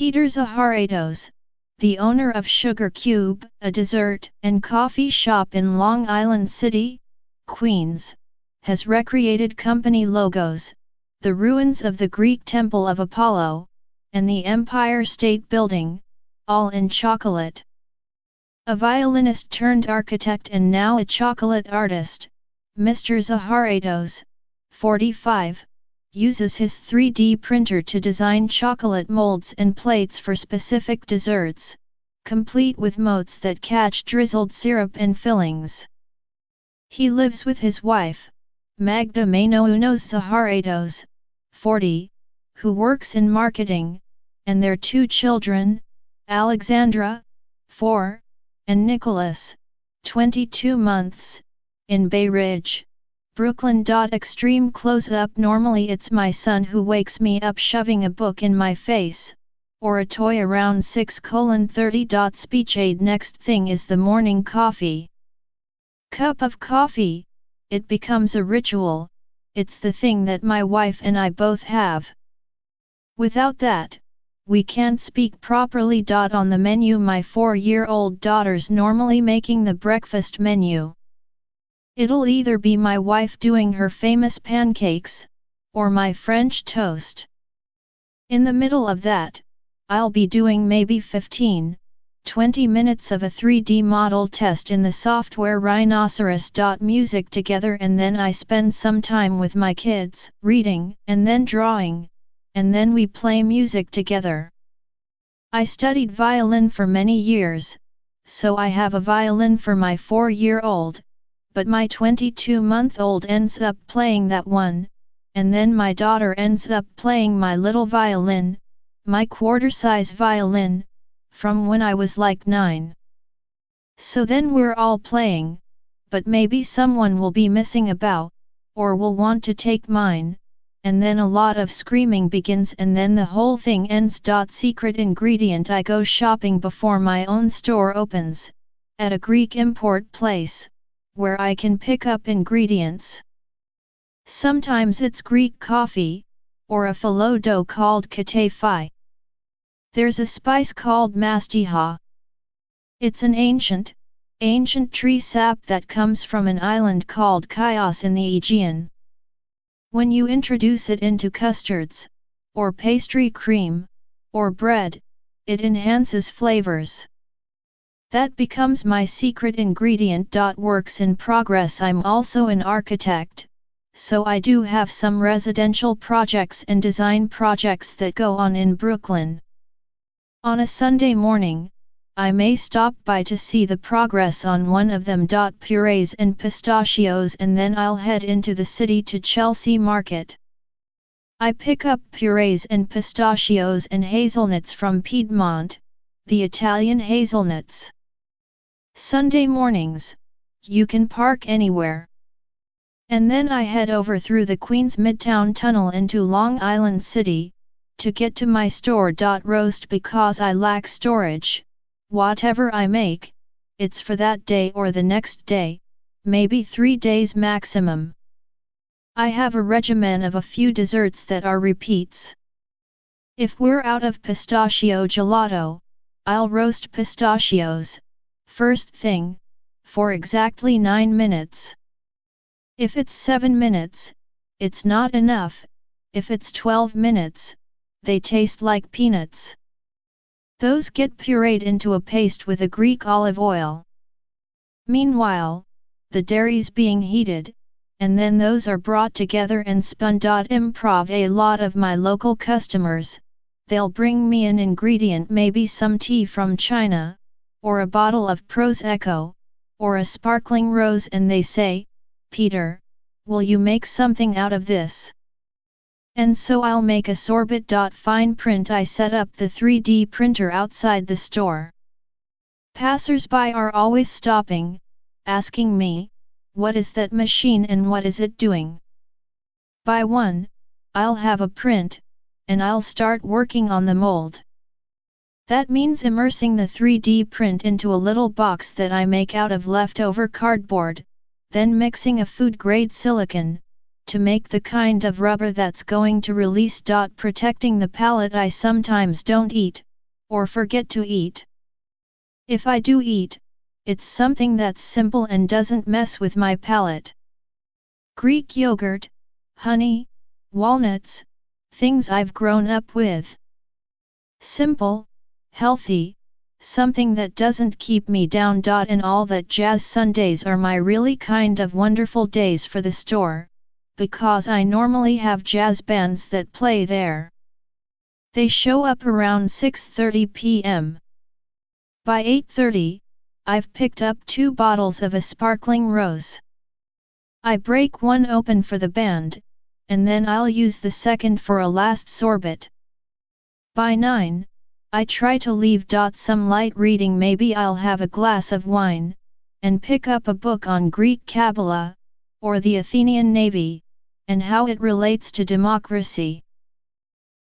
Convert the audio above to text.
Peter Zaharatos, the owner of Sugar Cube, a dessert and coffee shop in Long Island City, Queens, has recreated company logos, the ruins of the Greek Temple of Apollo, and the Empire State Building, all in chocolate. A violinist turned architect and now a chocolate artist, Mr. Zaharatos, 45, uses his 3D printer to design chocolate molds and plates for specific desserts, complete with moats that catch drizzled syrup and fillings. He lives with his wife, Magda Manounos Zaharatos, 40, who works in marketing, and their 2 children, Alexandra, 4, and Nicholas, 22 months, in Bay Ridge, Brooklyn. Extreme close-up. Normally it's my son who wakes me up shoving a book in my face, or a toy around 6:30. Speech aid. Next thing is the morning coffee. Cup of coffee, it becomes a ritual, it's the thing that my wife and I both have. Without that, we can't speak properly. On the menu, my 4-year-old daughter's normally making the breakfast menu. It'll either be my wife doing her famous pancakes, or my French toast. In the middle of that, I'll be doing maybe 15, 20 minutes of a 3D model test in the software Rhinoceros. Music together, and then I spend some time with my kids, reading, and then drawing, and then we play music together. I studied violin for many years, so I have a violin for my 4-year-old, but my 22-month-old ends up playing that one, and then my daughter ends up playing my little violin, my quarter-size violin, from when I was like 9. So then we're all playing, but maybe someone will be missing a bow, or will want to take mine, and then a lot of screaming begins and then the whole thing ends. Secret ingredient: I go shopping before my own store opens, at a Greek import place, where I can pick up ingredients. Sometimes it's Greek coffee, or a phyllo dough called kataifi. There's a spice called mastiha. It's an ancient tree sap that comes from an island called Chios in the Aegean. When you introduce it into custards, or pastry cream, or bread, it enhances flavors. That becomes my secret ingredient. Works in progress. I'm also an architect, so I do have some residential projects and design projects that go on in Brooklyn. On a Sunday morning, I may stop by to see the progress on one of them. Purees and pistachios, and then I'll head into the city to Chelsea Market. I pick up purees and pistachios and hazelnuts from Piedmont, the Italian hazelnuts. Sunday mornings, you can park anywhere. And then I head over through the Queens Midtown Tunnel into Long Island City, to get to my store. Roast because I lack storage. Whatever I make, it's for that day or the next day, maybe 3 days maximum. I have a regimen of a few desserts that are repeats. If we're out of pistachio gelato, I'll roast pistachios, first thing, for exactly 9 minutes. If it's 7 minutes, it's not enough. If it's 12 minutes, they taste like peanuts. Those get pureed into a paste with a Greek olive oil. Meanwhile, the dairy's being heated, and then those are brought together and spun. Improv. A lot of my local customers, they'll bring me an ingredient, maybe some tea from China, or a bottle of Prosecco, or a sparkling rose, and they say, "Peter, will you make something out of this?" And so I'll make a sorbet. Fine print. I set up the 3D printer outside the store. Passers-by are always stopping, asking me, what is that machine and what is it doing? Buy one, I'll have a print, and I'll start working on the mold. That means immersing the 3D print into a little box that I make out of leftover cardboard, then mixing a food-grade silicone, to make the kind of rubber that's going to release. Protecting the palate. I sometimes don't eat, or forget to eat. If I do eat, it's something that's simple and doesn't mess with my palate. Greek yogurt, honey, walnuts, things I've grown up with. Simple, healthy, something that doesn't keep me down. And all that jazz. Sundays are my really kind of wonderful days for the store, because I normally have jazz bands that play there. They show up around 6:30 p.m. By 8:30, I've picked up 2 bottles of a sparkling rose. I break one open for the band, and then I'll use the second for a last sorbet. By 9, I try to leave. Some light reading, maybe I'll have a glass of wine, and pick up a book on Greek Kabbalah, or the Athenian Navy, and how it relates to democracy.